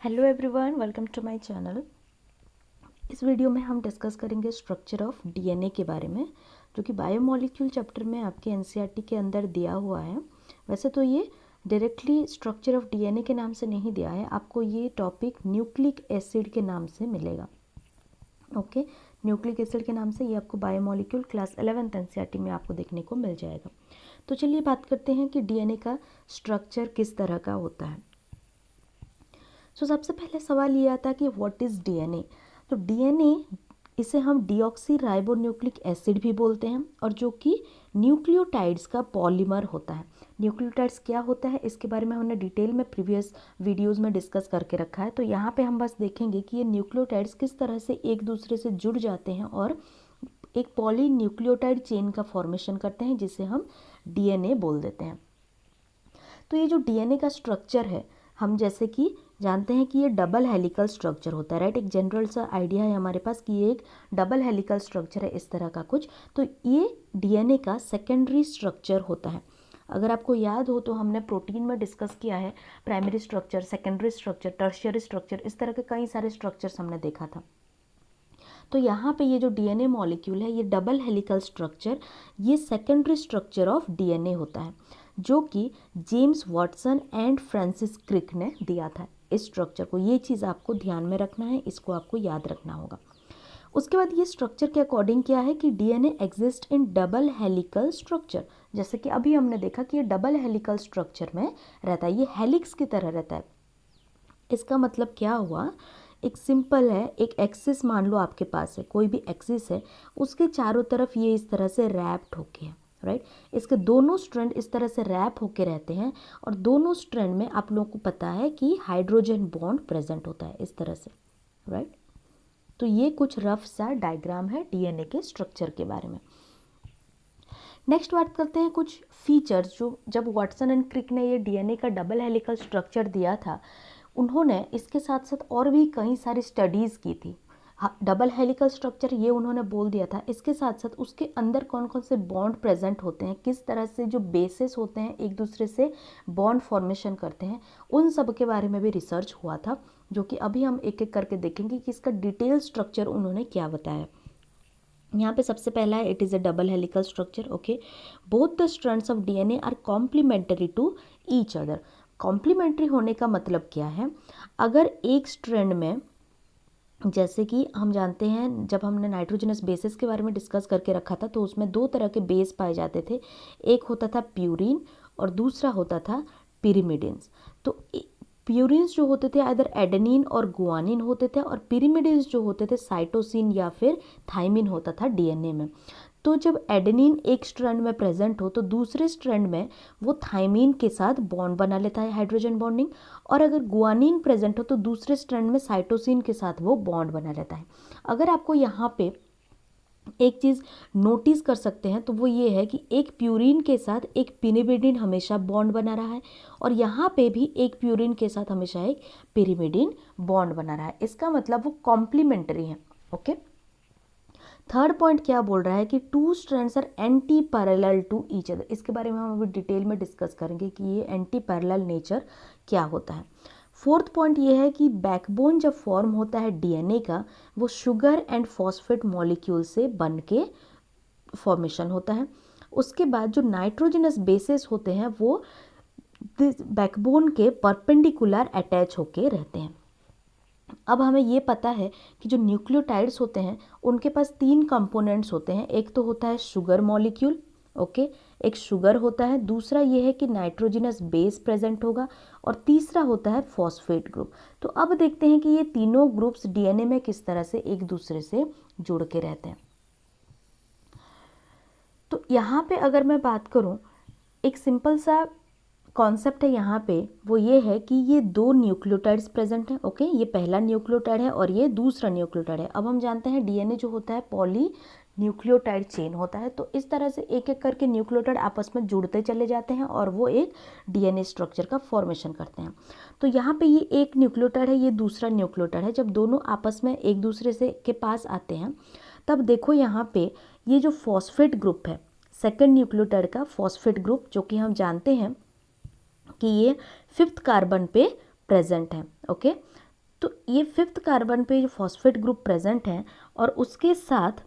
Hello everyone, welcome to my channel. इस video में हम डिस्कस करेंगे स्ट्रक्चर ऑफ डीएनए के बारे में, जो कि बायोमोलिक्यूल चैप्टर में आपके एनसीईआरटी के अंदर दिया हुआ है। वैसे तो ये डायरेक्टली स्ट्रक्चर ऑफ डीएनए के नाम से नहीं दिया है, आपको ये टॉपिक न्यूक्लिक एसिड के नाम से मिलेगा। ओके, न्यूक्लिक एसिड के नाम से ये आपको बायोमोलिक्यूल क्लास 11th एनसीईआरटी में आपको देखने को मिल जाएगा। तो चलिए बात करते हैं कि डीएनए का स्ट्रक्चर किस तरह का होता है। सबसे पहले सवाल ये आता है कि व्हाट इज़ डीएनए। तो डीएनए इसे हम डीऑक्सी राइबोन्यूक्लिक एसिड भी बोलते हैं, और जो कि न्यूक्लियोटाइड्स का पॉलीमर होता है। न्यूक्लियोटाइड्स क्या होता है इसके बारे में हमने डिटेल में प्रीवियस वीडियोस में डिस्कस करके रखा है। तो यहाँ पे हम बस देखेंगे कि ये न्यूक्लियोटाइड्स किस तरह से एक दूसरे से जुड़ जाते हैं और एक पॉली न्यूक्लियोटाइड चेन का फॉर्मेशन करते हैं, जिसे हम डीएनए बोल देते हैं। तो ये जो डीएनए का स्ट्रक्चर है, हम जैसे कि जानते हैं कि ये डबल हेलिकल स्ट्रक्चर होता है, राइट। एक जनरल सा आइडिया है हमारे पास कि ये एक डबल हेलिकल स्ट्रक्चर है, इस तरह का कुछ। तो ये डीएनए का सेकेंडरी स्ट्रक्चर होता है। अगर आपको याद हो तो हमने प्रोटीन में डिस्कस किया है primary structure, secondary structure, tertiary structure, इस तरह के कई सारे स्ट्रक्चर्स हमने देखा था। तो यहाँ पे ये जो डीएनए मॉलिक्यूल है, ये डबल हेलिकल स्ट्रक्चर, ये सेकेंडरी स्ट्रक्चर ऑफ डीएनए होता है, जो कि James Watson and Francis Crick ने दिया था इस स्ट्रक्चर को। ये चीज़ आपको ध्यान में रखना है, इसको आपको याद रखना होगा। उसके बाद ये स्ट्रक्चर के अकॉर्डिंग क्या है कि DNA exist in double helical structure. जैसे कि अभी हमने देखा कि ये डबल हेलिकल स्ट्रक्चर में रहता है, ये हेलिक्स की तरह रहता है। इसका मतलब क्या हुआ, एक सिंपल है, एक एक्सिस मान लो आपके पास है, कोई भी एक्सिस है, उसके चारों तरफ ये इस तरह से रैप्ड होके है, राइट। इसके दोनों स्ट्रैंड इस तरह से रैप होके रहते हैं, और दोनों स्ट्रैंड में आप लोगों को पता है कि हाइड्रोजन बॉन्ड प्रेजेंट होता है इस तरह से, राइट। तो ये कुछ रफ सा डायग्राम है डीएनए के स्ट्रक्चर के बारे में। नेक्स्ट बात करते हैं कुछ फीचर्स, जो जब वाटसन एंड क्रिक ने ये डीएनए का डबल हेलिकल स्ट्रक्चर दिया था, उन्होंने इसके साथ साथ और भी कई सारी स्टडीज़ की थी। डबल हेलिकल स्ट्रक्चर ये उन्होंने बोल दिया था, इसके साथ साथ उसके अंदर कौन कौन से बॉन्ड प्रेजेंट होते हैं, किस तरह से जो बेसिस होते हैं एक दूसरे से बॉन्ड फॉर्मेशन करते हैं, उन सब के बारे में भी रिसर्च हुआ था, जो कि अभी हम एक एक करके देखेंगे कि इसका डिटेल स्ट्रक्चर उन्होंने क्या बताया। यहाँ पे सबसे पहला है, it is a double helical structure. Okay, both the strands of DNA are complementary to each other. Complementary होने का मतलब क्या है, अगर एक स्ट्रैंड में, जैसे कि हम जानते हैं जब हमने नाइट्रोजनस बेसिस के बारे में डिस्कस करके रखा था, तो उसमें दो तरह के बेस पाए जाते थे, एक होता था प्यूरिन और दूसरा होता था पिरिमिडिन्स। तो प्यूरिन्स जो होते थे आइदर एडेनिन और गुआनिन होते थे, और पिरिमिडिन्स जो होते थे साइटोसिन या फिर थाइमिन होता था डीएनए में। तो जब एडेनिन एक स्ट्रैंड में प्रेजेंट हो तो दूसरे स्ट्रैंड में वो थाइमिन के साथ बॉन्ड बना लेता है, हाइड्रोजन बॉन्डिंग, और अगर गुआनिन प्रेजेंट हो तो दूसरे स्ट्रैंड में साइटोसिन के साथ वो बॉन्ड बना लेता है। अगर आपको यहाँ पे एक चीज़ नोटिस कर सकते हैं तो वो ये है कि एक प्यूरिन के साथ एक पिरिमिडिन हमेशा बॉन्ड बना रहा है, और यहाँ पे भी एक प्यूरिन के साथ हमेशा एक पिरिमिडिन बॉन्ड बना रहा है। इसका मतलब वो कॉम्प्लीमेंट्री है। ओके, थर्ड पॉइंट क्या बोल रहा है कि two strands are anti parallel to each other. इसके बारे में हम अभी डिटेल में डिस्कस करेंगे कि ये एंटी पैरेलल नेचर क्या होता है। फोर्थ पॉइंट ये है कि बैकबोन जब फॉर्म होता है डीएनए का, वो शुगर एंड फॉस्फेट मॉलिक्यूल से बन के फॉर्मेशन होता है। उसके बाद जो नाइट्रोजनस बेसिस होते हैं वो बैकबोन के परपेंडिकुलर अटैच होके रहते हैं। अब हमें ये पता है कि जो न्यूक्लियोटाइड्स होते हैं उनके पास तीन कंपोनेंट्स होते हैं। एक तो होता है शुगर मॉलिक्यूल, ओके, एक शुगर होता है, दूसरा ये है कि नाइट्रोजनस बेस प्रेजेंट होगा, और तीसरा होता है फॉस्फेट ग्रुप। तो अब देखते हैं कि ये तीनों ग्रुप्स डीएनए में किस तरह से एक दूसरे से जुड़ के रहते हैं। तो यहाँ पे अगर मैं बात करूँ, एक सिंपल सा कॉन्सेप्ट है यहाँ पे, वो ये है कि ये दो न्यूक्लियोटाइड्स प्रेजेंट हैं। ओके, ये पहला न्यूक्लियोटाइड है और ये दूसरा न्यूक्लियोटाइड है। अब हम जानते हैं डीएनए जो होता है पॉली न्यूक्लियोटाइड चेन होता है, तो इस तरह से एक एक करके न्यूक्लियोटाइड आपस में जुड़ते चले जाते हैं और वो एक डीएनए स्ट्रक्चर का फॉर्मेशन करते हैं। तो यहाँ पे ये एक न्यूक्लियोटाइड है, ये दूसरा न्यूक्लियोटाइड है। जब दोनों आपस में एक दूसरे से के पास आते हैं, तब देखो यहाँ पे ये जो फॉस्फेट ग्रुप है, सेकेंड न्यूक्लियोटाइड का फॉस्फेट ग्रुप, जो कि हम जानते हैं कि ये 5th कार्बन पे प्रेजेंट है। ओके, तो ये 5th कार्बन पे जो फॉस्फेट ग्रुप प्रेजेंट है और उसके साथ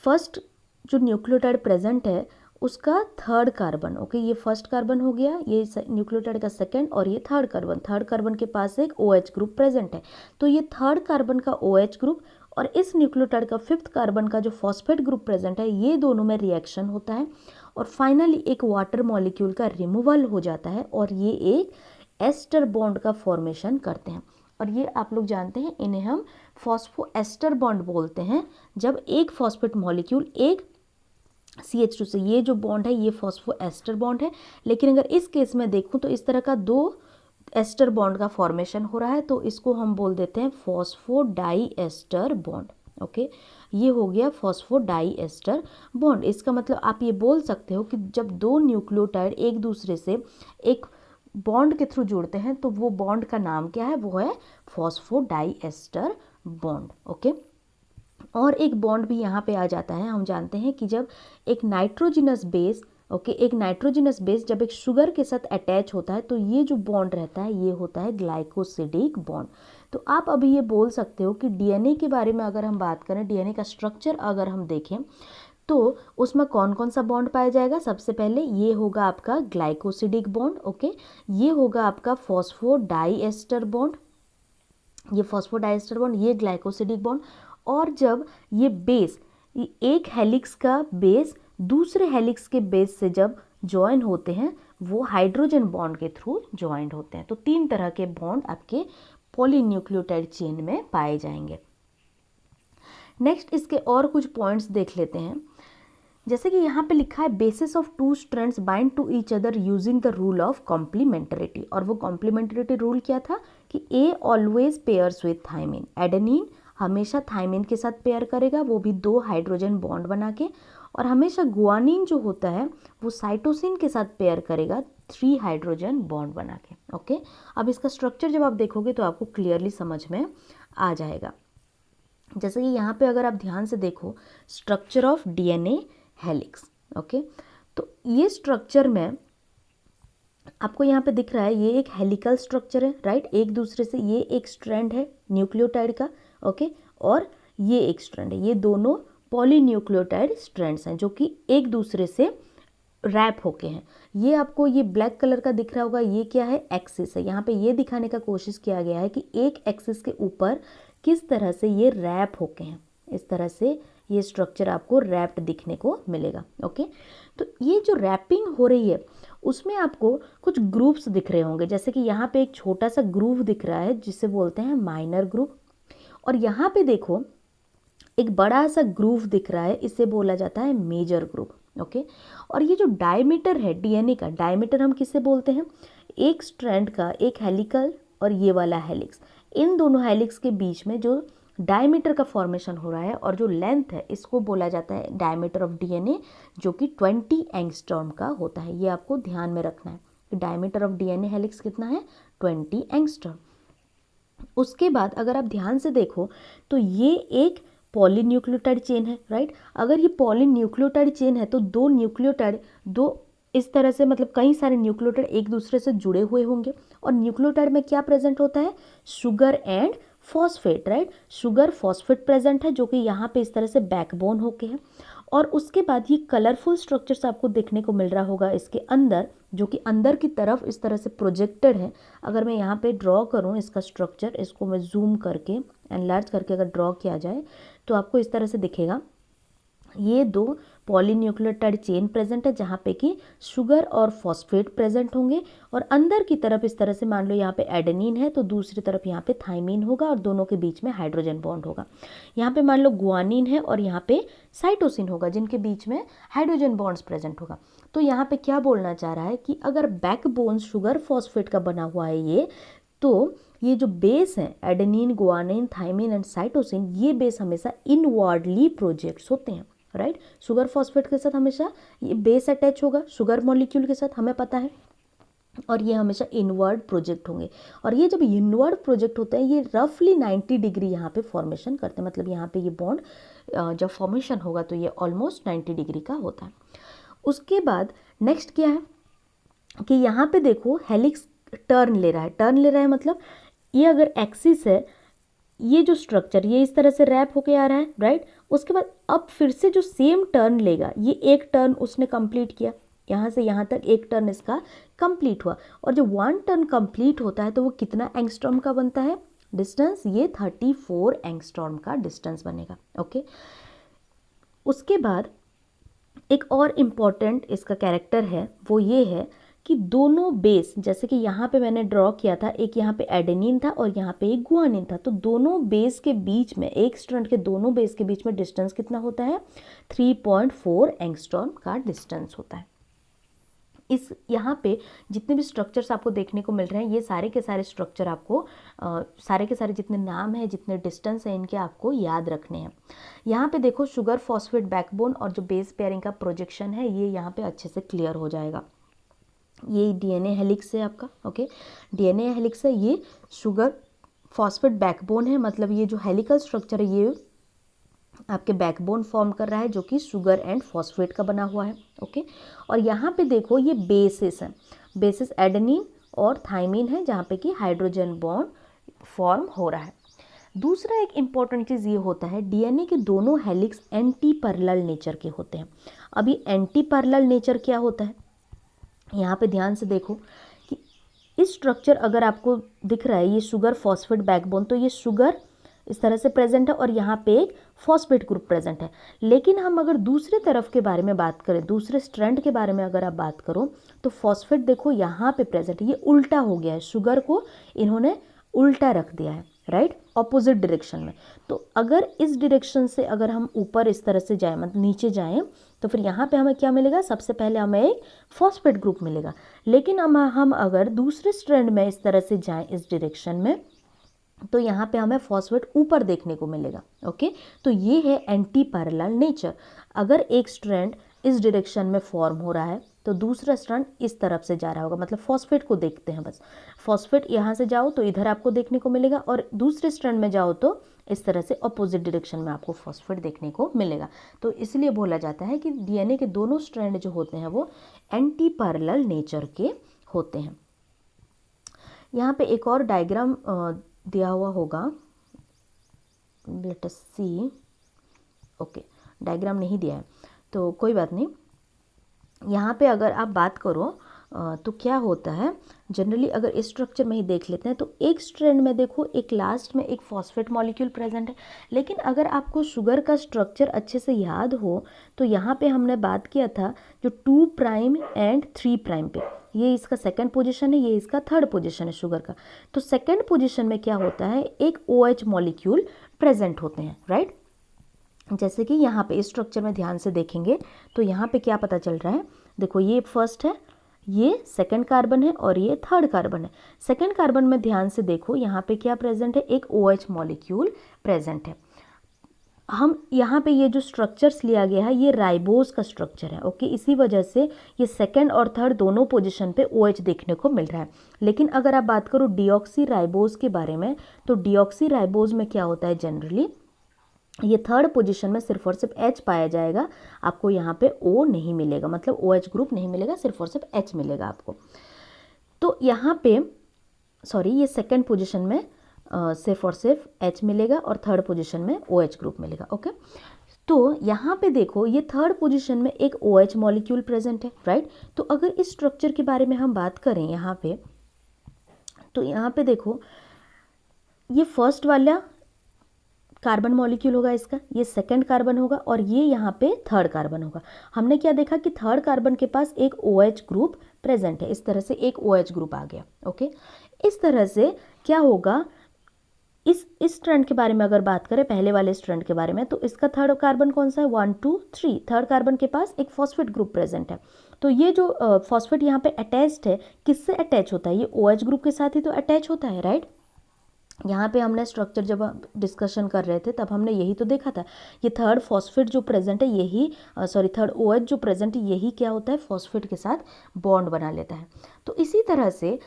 फर्स्ट जो न्यूक्लियोटाइड प्रेजेंट है उसका 3rd कार्बन, ओके, ये 1st कार्बन हो गया, ये न्यूक्लियोटाइड का 2nd, और ये 3rd कार्बन के पास एक OH ग्रुप प्रेजेंट है। तो ये 3rd कार्बन का OH ग्रुप और इस न्यूक्लियोटाइड का 5th कार्बन का जो फॉस्फेट ग्रुप प्रेजेंट है, ये दोनों में रिएक्शन होता है और फाइनली एक वाटर मॉलिक्यूल का रिमूवल हो जाता है और ये एक एस्टर बॉन्ड का फॉर्मेशन करते हैं। और ये आप लोग जानते हैं, इन्हें हम फॉस्फोएस्टर बॉन्ड बोलते हैं। जब एक फॉस्फेट मॉलिक्यूल एक CH2 से, ये जो बॉन्ड है ये फॉस्फोएस्टर बॉन्ड है, लेकिन अगर इस केस में देखूं तो इस तरह का 2 एस्टर बॉन्ड का फॉर्मेशन हो रहा है, तो इसको हम बोल देते हैं फॉस्फोडाइएस्टर बॉन्ड। ओके, ये हो गया फॉस्फोडाइएस्टर बॉन्ड। इसका मतलब आप ये बोल सकते हो कि जब 2 न्यूक्लियोटाइड एक दूसरे से एक बॉन्ड के थ्रू जुड़ते हैं तो वो बॉन्ड का नाम क्या है, वो है फॉस्फोडाइएस्टर बॉन्ड। ओके, और एक बॉन्ड भी यहाँ पे आ जाता है। हम जानते हैं कि जब एक नाइट्रोजिनस बेस, ओके, एक नाइट्रोजिनस बेस जब एक शुगर के साथ अटैच होता है तो ये जो बॉन्ड रहता है ये होता है ग्लाइकोसिडिक बॉन्ड। तो आप अभी ये बोल सकते हो कि DNA के बारे में अगर हम बात करें, DNA का स्ट्रक्चर अगर हम देखें तो उसमें कौन कौन सा बॉन्ड पाया जाएगा। सबसे पहले ये होगा आपका ग्लाइकोसिडिक बॉन्ड, ओके, ये होगा आपका फॉस्फोडाइएस्टर बॉन्ड, ये फॉस्फोडाइएस्टर बॉन्ड, ये ग्लाइकोसिडिक बॉन्ड। और जब ये बेस, एक हेलिक्स का बेस दूसरे हेलिक्स के बेस से जब ज्वाइन होते हैं वो हाइड्रोजन बॉन्ड के थ्रू ज्वाइंट होते हैं। तो 3 तरह के बॉन्ड आपके पॉलीन्यूक्लियोटाइड चेन में पाए जाएंगे। नेक्स्ट इसके और कुछ पॉइंट्स देख लेते हैं। जैसे कि यहाँ पे लिखा है basis of 2 strands bind to each other using the rule of complementarity. और वो कॉम्प्लीमेंटरिटी रूल क्या था कि A always pairs with thymine, adenine हमेशा थाइमिन के साथ पेयर करेगा, वो भी 2 हाइड्रोजन बॉन्ड बना के, और हमेशा गुआनिन जो होता है वो साइटोसिन के साथ पेयर करेगा 3 हाइड्रोजन बॉन्ड बना के। ओके, अब इसका स्ट्रक्चर जब आप देखोगे तो आपको क्लियरली समझ में आ जाएगा। जैसे कि यहाँ पे अगर आप ध्यान से देखो, structure of DNA helix, okay, तो ये स्ट्रक्चर में आपको यहाँ पे दिख रहा है ये एक हेलिकल स्ट्रक्चर है, राइट, एक दूसरे से ये एक स्ट्रैंड है न्यूक्लियोटाइड का, ओके, और ये एक स्ट्रैंड है, ये दोनों पॉलीन्यूक्लियोटाइड स्ट्रैंड्स हैं जो कि एक दूसरे से रैप होके हैं। ये आपको ये ब्लैक कलर का दिख रहा होगा, ये क्या है, एक्सिस है। यहाँ पे ये दिखाने का कोशिश किया गया है कि एक एक्सिस के ऊपर किस तरह से ये रैप होके हैं, इस तरह से ये स्ट्रक्चर आपको रैप्ड दिखने को मिलेगा। ओके, तो ये जो रैपिंग हो रही है उसमें आपको कुछ ग्रुप्स दिख रहे होंगे। जैसे कि यहाँ पे एक छोटा सा ग्रूव दिख रहा है जिसे बोलते हैं माइनर ग्रुप, और यहाँ पे देखो एक बड़ा सा ग्रूव दिख रहा है, इसे बोला जाता है मेजर ग्रुप। ओके, और ये जो डायमीटर है DNA का, डायमीटर हम किसे बोलते हैं, एक स्ट्रैंड का, एक हेलिकल और ये वाला हेलिक्स, इन दोनों हेलिक्स के बीच में जो डायमीटर का फॉर्मेशन हो रहा है और जो लेंथ है इसको बोला जाता है डायमीटर ऑफ DNA, जो कि 20 एंगस्ट्रॉम का होता है। ये आपको ध्यान में रखना है कि डायमीटर ऑफ DNA हेलिक्स कितना है, 20 एंगस्ट्रॉम। उसके बाद अगर आप ध्यान से देखो तो ये एक पॉलीन्यूक्लियोटाइड चेन है, राइट। अगर ये पॉलीन्यूक्लियोटाइड चेन है तो 2 न्यूक्लियोटाइड, 2 इस तरह से, मतलब कई सारे न्यूक्लियोटाइड एक दूसरे से जुड़े हुए होंगे, और न्यूक्लियोटाइड में क्या प्रेजेंट होता है, sugar and phosphate, right, sugar phosphate present है जो कि यहाँ पे इस तरह से बैकबोन होके है। और उसके बाद ये कलरफुल स्ट्रक्चर्स आपको देखने को मिल रहा होगा इसके अंदर, जो कि अंदर की तरफ इस तरह से प्रोजेक्टेड है। अगर मैं यहाँ पे ड्रॉ करूँ इसका स्ट्रक्चर, इसको मैं जूम करके एनलार्ज करके अगर ड्रॉ किया जाए तो आपको इस तरह से दिखेगा। ये 2 पॉलीन्यूक्लियोटाइड चेन प्रेजेंट है जहाँ पे कि शुगर और फॉस्फेट प्रेजेंट होंगे, और अंदर की तरफ इस तरह से मान लो यहाँ पे एडेनिन है तो दूसरी तरफ यहाँ पे थाइमिन होगा और दोनों के बीच में हाइड्रोजन बॉन्ड होगा। यहाँ पे मान लो गुआनिन है और यहाँ पे साइटोसिन होगा जिनके बीच में हाइड्रोजन बॉन्ड्स प्रेजेंट होगा। तो यहाँ पे क्या बोलना चाह रहा है कि अगर बैकबोन शुगर फॉस्फेट का बना हुआ है ये, तो ये जो बेस है adenine, guanine, thymine and cytosine, ये बेस हमेशा इनवर्डली प्रोजेक्ट्स होते हैं, राइट। शुगर फॉस्फेट के साथ हमेशा ये बेस अटैच होगा शुगर मॉलिक्यूल के साथ, हमें पता है, और ये हमेशा इनवर्ड प्रोजेक्ट होंगे। और ये जब इनवर्ड प्रोजेक्ट होते हैं ये रफली 90 डिग्री यहाँ पे फॉर्मेशन करते हैं, मतलब यहाँ पे ये बॉन्ड जब फॉर्मेशन होगा तो ये ऑलमोस्ट 90 डिग्री का होता है। उसके बाद नेक्स्ट क्या है कि यहाँ पे देखो हेलिक्स, टर्न ले रहा है। टर्न ले रहा है मतलब ये अगर एक्सिस है, ये जो स्ट्रक्चर ये इस तरह से रैप होके आ रहा है, राइट। उसके बाद अब फिर से जो सेम टर्न लेगा, ये एक टर्न उसने कंप्लीट किया, यहाँ से यहाँ तक एक टर्न इसका कंप्लीट हुआ। और जब 1 टर्न कंप्लीट होता है तो वो कितना एंगस्ट्रॉम का बनता है डिस्टेंस, ये 34 एंगस्ट्रॉम का डिस्टेंस बनेगा। ओके, उसके बाद एक और इम्पॉर्टेंट इसका कैरेक्टर है, वो ये है कि दोनों बेस, जैसे कि यहाँ पे मैंने ड्रॉ किया था, एक यहाँ पे एडेनिन था और यहाँ पे एक गुआनिन था, तो दोनों बेस के बीच में, एक स्ट्रैंड के दोनों बेस के बीच में डिस्टेंस कितना होता है, 3.4 एंगस्ट्रॉम का डिस्टेंस होता है। इस यहाँ पे जितने भी स्ट्रक्चर्स आपको देखने को मिल रहे हैं, ये सारे के सारे स्ट्रक्चर आपको सारे के सारे जितने नाम हैं, जितने डिस्टेंस हैं, इनके आपको याद रखने हैं। यहाँ पे देखो शुगर फॉस्फेट बैकबोन और जो बेस पेयरिंग का प्रोजेक्शन है, ये यहाँ पे अच्छे से क्लियर हो जाएगा। ये डीएनए हेलिक्स है आपका। ओके, डीएनए हेलिक्स है, ये शुगर फॉस्फेट बैकबोन है, मतलब ये जो हेलिकल स्ट्रक्चर है ये आपके बैकबोन फॉर्म कर रहा है, जो कि शुगर एंड फॉस्फेट का बना हुआ है। ओके, और यहाँ पे देखो ये बेसिस है, बेसिस एडेनिन और थाइमिन है, जहाँ पे कि हाइड्रोजन बॉन्ड फॉर्म हो रहा है। दूसरा एक इम्पॉर्टेंट चीज़ ये होता है, डीएनए के दोनों हेलिक्स एंटी पैरेलल नेचर के होते हैं। अभी एंटी पैरेलल नेचर क्या होता है, यहाँ पे ध्यान से देखो कि इस स्ट्रक्चर अगर आपको दिख रहा है, ये शुगर फॉस्फेट बैकबोन, तो ये शुगर इस तरह से प्रेजेंट है और यहाँ पे एक फॉस्फेट ग्रुप प्रेजेंट है। लेकिन हम अगर दूसरे तरफ के बारे में बात करें, दूसरे स्ट्रैंड के बारे में अगर आप बात करो, तो फॉस्फेट देखो यहाँ पे प्रेजेंट है, ये उल्टा हो गया है, शुगर को इन्होंने उल्टा रख दिया है, राइट, ऑपोजिट डायरेक्शन में। तो अगर इस डायरेक्शन से अगर हम ऊपर इस तरह से जाएं, मतलब नीचे जाएं, तो फिर यहाँ पे हमें क्या मिलेगा, सबसे पहले हमें एक फॉस्फेट ग्रुप मिलेगा। लेकिन हम अगर दूसरे स्ट्रैंड में इस तरह से जाएं इस डायरेक्शन में, तो यहाँ पे हमें फॉस्फेट ऊपर देखने को मिलेगा। ओके, तो ये है एंटी पैरेलल नेचर। अगर एक स्ट्रैंड इस डायरेक्शन में फॉर्म हो रहा है, तो दूसरा स्ट्रैंड इस तरफ से जा रहा होगा, मतलब फॉस्फेट को देखते हैं बस। फॉस्फेट यहाँ से जाओ तो इधर आपको देखने को मिलेगा, और दूसरे स्ट्रैंड में जाओ तो इस तरह से ऑपोजिट डायरेक्शन में आपको फॉस्फेट देखने को मिलेगा। तो इसलिए बोला जाता है कि डीएनए के दोनों स्ट्रैंड जो होते हैं वो एंटी पैरेलल नेचर के होते हैं। यहाँ पे एक और डायग्राम दिया हुआ होगा, लेट अस सी। ओके, डायग्राम नहीं दिया है तो कोई बात नहीं। यहाँ पे अगर आप बात करो तो क्या होता है, जनरली अगर इस स्ट्रक्चर में ही देख लेते हैं, तो एक स्ट्रैंड में देखो एक लास्ट में एक फॉस्फेट मॉलिक्यूल प्रेजेंट है। लेकिन अगर आपको शुगर का स्ट्रक्चर अच्छे से याद हो, तो यहाँ पे हमने बात किया था जो 2 प्राइम एंड 3 प्राइम पे, ये इसका सेकंड पोजीशन है, ये इसका थर्ड पोजीशन है शुगर का। तो सेकंड पोजीशन में क्या होता है, एक OH मॉलिक्यूल प्रेजेंट होते हैं, राइट। जैसे कि यहाँ पे इस स्ट्रक्चर में ध्यान से देखेंगे तो यहाँ पे क्या पता चल रहा है, देखो ये फर्स्ट है, ये सेकंड कार्बन है और ये थर्ड कार्बन है। सेकंड कार्बन में ध्यान से देखो यहाँ पे क्या प्रेजेंट है, एक OH मॉलिक्यूल प्रेजेंट है। हम यहाँ पे ये जो स्ट्रक्चर्स लिया गया है ये राइबोज का स्ट्रक्चर है। ओके, इसी वजह से ये सेकंड और थर्ड दोनों पोजीशन पे OH देखने को मिल रहा है। लेकिन अगर आप बात करो डीऑक्सी राइबोज के बारे में, तो डीऑक्सी राइबोज में क्या होता है, जनरली ये थर्ड पोजीशन में सिर्फ और सिर्फ H पाया जाएगा, आपको यहाँ पे O नहीं मिलेगा, मतलब OH ग्रुप नहीं मिलेगा, सिर्फ और सिर्फ H मिलेगा आपको। तो यहाँ पे सॉरी, ये सेकंड पोजीशन में सिर्फ और सिर्फ H मिलेगा और थर्ड पोजीशन में OH ग्रुप मिलेगा। ओके, तो यहाँ पे देखो ये थर्ड पोजीशन में एक OH मॉलिक्यूल प्रेजेंट है, राइट। तो अगर इस स्ट्रक्चर के बारे में हम बात करें यहाँ पे, तो यहाँ पे देखो ये फर्स्ट वाला कार्बन मॉलिक्यूल होगा इसका, ये सेकंड कार्बन होगा और ये यहाँ पे थर्ड कार्बन होगा। हमने क्या देखा कि थर्ड कार्बन के पास एक OH ग्रुप प्रेजेंट है, इस तरह से एक OH ग्रुप आ गया। ओके, इस तरह से क्या होगा, इस स्ट्रैंड के बारे में अगर बात करें, पहले वाले स्ट्रैंड के बारे में, तो इसका थर्ड कार्बन कौन सा है, 1 2 3, थर्ड कार्बन के पास एक फॉस्फेट ग्रुप प्रेजेंट है। तो ये जो फॉस्फेट यहाँ पे अटैच्ड है, किससे अटैच होता है, ये OH ग्रुप के साथ ही तो अटैच होता है, राइट। यहाँ पे हमने स्ट्रक्चर जब डिस्कशन कर रहे थे तब हमने यही तो देखा था, ये थर्ड फॉस्फेट जो प्रेजेंट है यही थर्ड OH जो प्रेजेंट है यही क्या होता है, फॉस्फेट के साथ बॉन्ड बना लेता है। तो इसी तरह से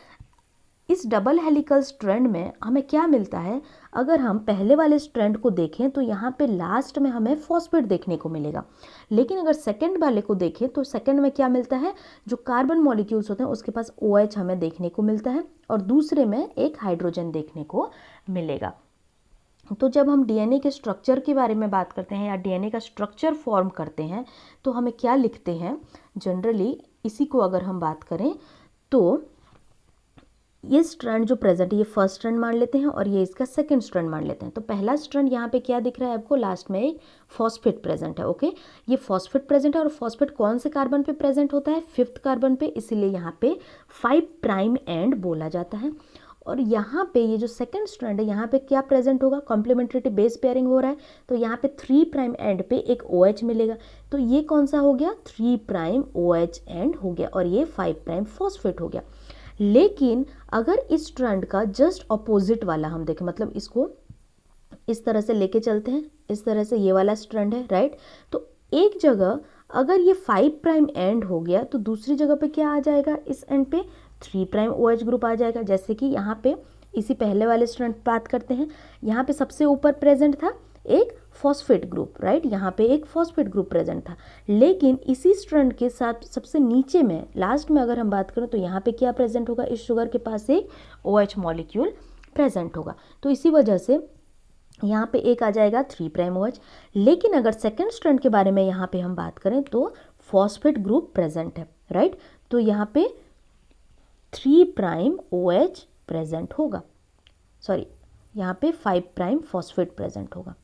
इस डबल हेलिकल स्ट्रैंड में हमें क्या मिलता है, अगर हम पहले वाले स्ट्रैंड को देखें तो यहाँ पे लास्ट में हमें फॉस्फेट देखने को मिलेगा, लेकिन अगर सेकंड वाले को देखें तो सेकंड में क्या मिलता है, जो कार्बन मॉलिक्यूल्स होते हैं उसके पास OH हमें देखने को मिलता है और दूसरे में एक हाइड्रोजन देखने को मिलेगा। तो जब हम DNA के स्ट्रक्चर के बारे में बात करते हैं या DNA का स्ट्रक्चर फॉर्म करते हैं तो हमें क्या लिखते हैं जनरली, इसी को अगर हम बात करें तो ये स्ट्रैंड जो प्रेजेंट है ये फर्स्ट स्ट्रैंड मान लेते हैं और ये इसका सेकंड स्ट्रैंड मान लेते हैं। तो पहला स्ट्रैंड यहाँ पे क्या दिख रहा है आपको, लास्ट में एक फॉस्फेट प्रेजेंट है। ओके, ये फॉस्फेट प्रेजेंट है और फॉस्फेट कौन से कार्बन पे प्रेजेंट होता है, 5th कार्बन पे, इसीलिए यहाँ पे 5 प्राइम एंड बोला जाता है। और यहाँ पे ये जो सेकंड स्ट्रैंड है यहाँ पे क्या प्रेजेंट होगा, कॉम्प्लीमेंट्री बेस पेयरिंग हो रहा है, तो यहाँ पे 3 प्राइम एंड पे एक OH मिलेगा, तो ये कौन सा हो गया, 3 प्राइम OH एंड हो गया और ये 5 प्राइम फॉस्फेट हो गया। लेकिन अगर इस स्ट्रैंड का जस्ट अपोजिट वाला हम देखें, मतलब इसको इस तरह से लेके चलते हैं, इस तरह से ये वाला स्ट्रैंड है राइट, तो एक जगह अगर ये 5 प्राइम एंड हो गया तो दूसरी जगह पे क्या आ जाएगा, इस एंड पे 3 प्राइम OH ग्रुप आ जाएगा। जैसे कि यहाँ पे इसी पहले वाले स्ट्रैंड बात करते हैं, यहाँ पे सबसे ऊपर प्रेजेंट था एक फॉस्फेट ग्रुप राइट, यहाँ पे एक फॉस्फेट ग्रुप प्रेजेंट था, लेकिन इसी स्ट्रैंड के साथ सबसे नीचे में लास्ट में अगर हम बात करें तो यहाँ पे क्या प्रेजेंट होगा, इस शुगर के पास एक OH मॉलिक्यूल प्रेजेंट होगा, तो इसी वजह से यहाँ पे एक आ जाएगा 3 प्राइम OH। लेकिन अगर सेकेंड स्ट्रैंड के बारे में यहाँ पे हम बात करें तो फॉस्फेट ग्रुप प्रेजेंट है राइट, तो यहाँ पे 3 प्राइम OH प्रेजेंट होगा, सॉरी यहाँ पे 5 प्राइम फॉस्फेट प्रेजेंट होगा,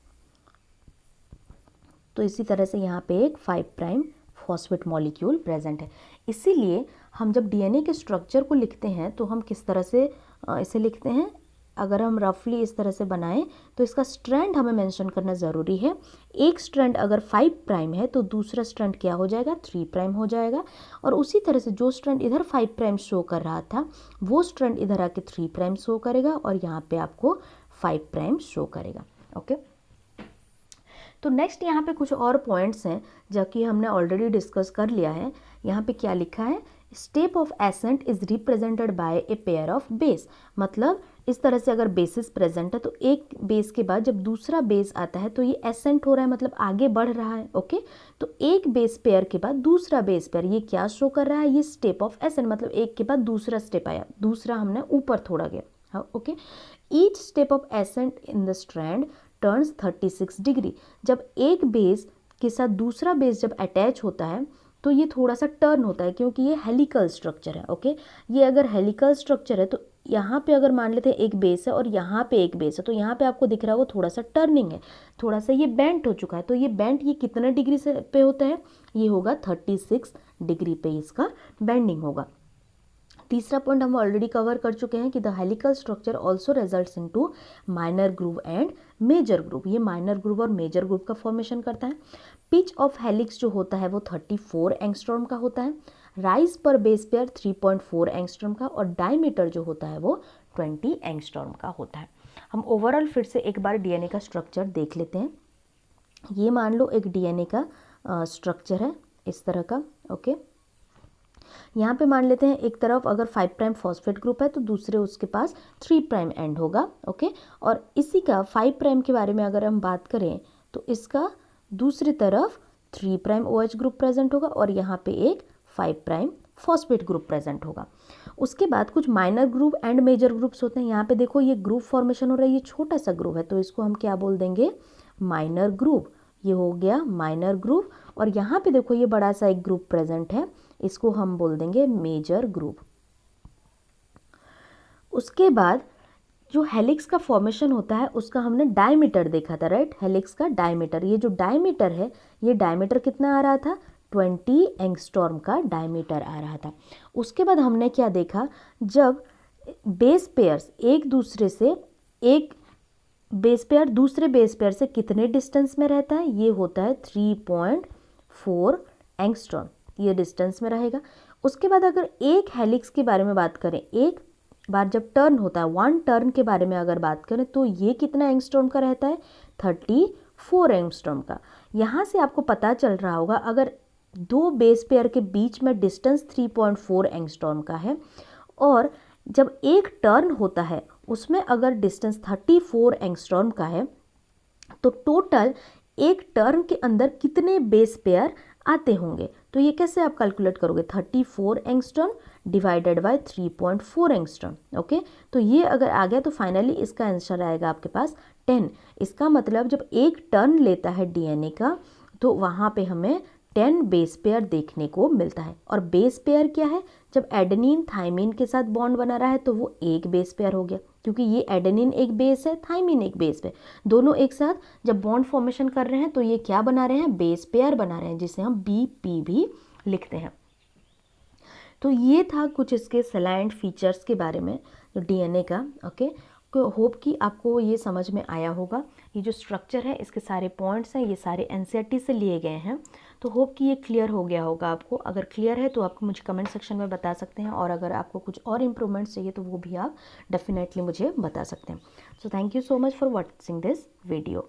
तो इसी तरह से यहाँ पे एक 5 प्राइम फॉस्फेट मॉलिक्यूल प्रेजेंट है। इसीलिए हम जब DNA के स्ट्रक्चर को लिखते हैं तो हम किस तरह से इसे लिखते हैं, अगर हम रफली इस तरह से बनाएं तो इसका स्ट्रैंड हमें मेंशन करना ज़रूरी है। एक स्ट्रैंड अगर 5 प्राइम है तो दूसरा स्ट्रैंड क्या हो जाएगा, 3 प्राइम हो जाएगा, और उसी तरह से जो स्ट्रैंड इधर 5 प्राइम शो कर रहा था वो स्ट्रैंड इधर आके 3 प्राइम शो करेगा और यहाँ पे आपको 5 प्राइम शो करेगा। ओके, तो नेक्स्ट यहाँ पे कुछ और पॉइंट्स हैं जो कि हमने ऑलरेडी डिस्कस कर लिया है। यहाँ पे क्या लिखा है, step of accent is represented by a pair of base, मतलब इस तरह से अगर बेसिस प्रेजेंट है तो एक बेस के बाद जब दूसरा बेस आता है तो ये एसेंट हो रहा है, मतलब आगे बढ़ रहा है। ओके, तो एक बेस पेयर के बाद दूसरा बेस पेयर, ये क्या शो कर रहा है, ये स्टेप ऑफ एसेंट, मतलब एक के बाद दूसरा स्टेप आया, दूसरा हमने ऊपर थोड़ा गया। Okay, each step of accent in the strand turns 36 degree, जब एक बेस के साथ दूसरा बेस जब अटैच होता है तो ये थोड़ा सा टर्न होता है क्योंकि ये हेलिकल स्ट्रक्चर है। ओके, ये अगर हेलिकल स्ट्रक्चर है तो यहाँ पे अगर मान लेते हैं एक बेस है और यहाँ पे एक बेस है, तो यहाँ पे आपको दिख रहा होगा थोड़ा सा टर्निंग है, थोड़ा सा ये बेंट हो चुका है, तो ये बेंट ये कितने डिग्री से पे होता है, ये होगा 36 डिग्री पे इसका बेंडिंग होगा। तीसरा पॉइंट हम ऑलरेडी कवर कर चुके हैं कि the helical structure also results into minor groove and major groove, ये माइनर ग्रूव और मेजर ग्रूव का फॉर्मेशन करता है। पिच ऑफ हेलिक्स जो होता है वो 34 एंगस्ट्रॉम का होता है, राइज पर बेस पेयर 3.4 एंगस्ट्रॉम का, और डायमीटर जो होता है वो 20 एंगस्ट्रॉम का होता है। हम ओवरऑल फिर से एक बार DNA का स्ट्रक्चर देख लेते हैं। ये मान लो एक DNA का स्ट्रक्चर है इस तरह का। ओके, यहाँ पे मान लेते हैं एक तरफ अगर 5 प्राइम फॉस्फेट ग्रुप है तो दूसरे उसके पास 3 प्राइम एंड होगा। ओके, और इसी का 5 प्राइम के बारे में अगर हम बात करें तो इसका दूसरी तरफ 3 प्राइम OH ग्रुप प्रेजेंट होगा और यहाँ पे एक 5 प्राइम फॉस्फेट ग्रुप प्रेजेंट होगा। उसके बाद कुछ minor group and major groups होते हैं। यहाँ पे देखो ये ग्रुप फॉर्मेशन हो रहा है, ये छोटा सा ग्रुप है तो इसको हम क्या बोल देंगे, माइनर ग्रुप, ये हो गया माइनर ग्रुप। और यहाँ पे देखो ये बड़ा सा एक ग्रुप प्रेजेंट है, इसको हम बोल देंगे मेजर ग्रुप। उसके बाद जो हेलिक्स का फॉर्मेशन होता है उसका हमने डायमीटर देखा था राइट, हेलिक्स का डायमीटर, ये जो डायमीटर है ये डायमीटर कितना आ रहा था, 20 एंगस्ट्रॉम का डायमीटर आ रहा था। उसके बाद हमने क्या देखा, जब बेस पेयर्स एक दूसरे से, एक बेस पेयर दूसरे बेस पेयर से कितने डिस्टेंस में रहता है, ये होता है 3.4 एंगस्ट्रॉम, ये डिस्टेंस में रहेगा। उसके बाद अगर एक हेलिक्स के बारे में बात करें, एक बार जब टर्न होता है, वन टर्न के बारे में अगर बात करें तो ये कितना एंगस्ट्रॉम का रहता है, 34 एंगस्ट्रॉम का। यहाँ से आपको पता चल रहा होगा अगर दो बेस पेयर के बीच में डिस्टेंस 3.4 एंगस्ट्रॉम का है और जब एक टर्न होता है उसमें अगर डिस्टेंस 34 एंगस्ट्रॉम का है तो टोटल एक टर्न के अंदर कितने बेस पेयर आते होंगे। तो ये कैसे आप कैलकुलेट करोगे, 34 angstrom divided by 3.4 angstrom. Okay, तो ये अगर आ गया तो फाइनली इसका आंसर आएगा आपके पास 10। इसका मतलब जब एक टर्न लेता है डीएनए का तो वहाँ पे हमें 10 बेस पेयर देखने को मिलता है। और बेस पेयर क्या है, जब एडेनिन थाइमिन के साथ बॉन्ड बना रहा है तो वो एक बेस पेयर हो गया, क्योंकि ये एडेनिन एक बेस है, थाइमिन एक बेस है, दोनों एक साथ जब बॉन्ड फॉर्मेशन कर रहे हैं तो ये क्या बना रहे हैं, बेस पेयर बना रहे हैं, जिसे हम BP भी लिखते हैं। तो ये था कुछ इसके सैलाइंट फीचर्स के बारे में जो डीएनए का। ओके, होप कि आपको ये समझ में आया होगा। ये जो स्ट्रक्चर है इसके सारे पॉइंट्स हैं, ये सारे एनसीईआरटी से लिए गए हैं। तो होप कि ये क्लियर हो गया होगा आपको। अगर क्लियर है तो आपको मुझे कमेंट सेक्शन में बता सकते हैं, और अगर आपको कुछ और इम्प्रूवमेंट्स चाहिए तो वो भी आप डेफिनेटली मुझे बता सकते हैं। So thank you so much for watching this video.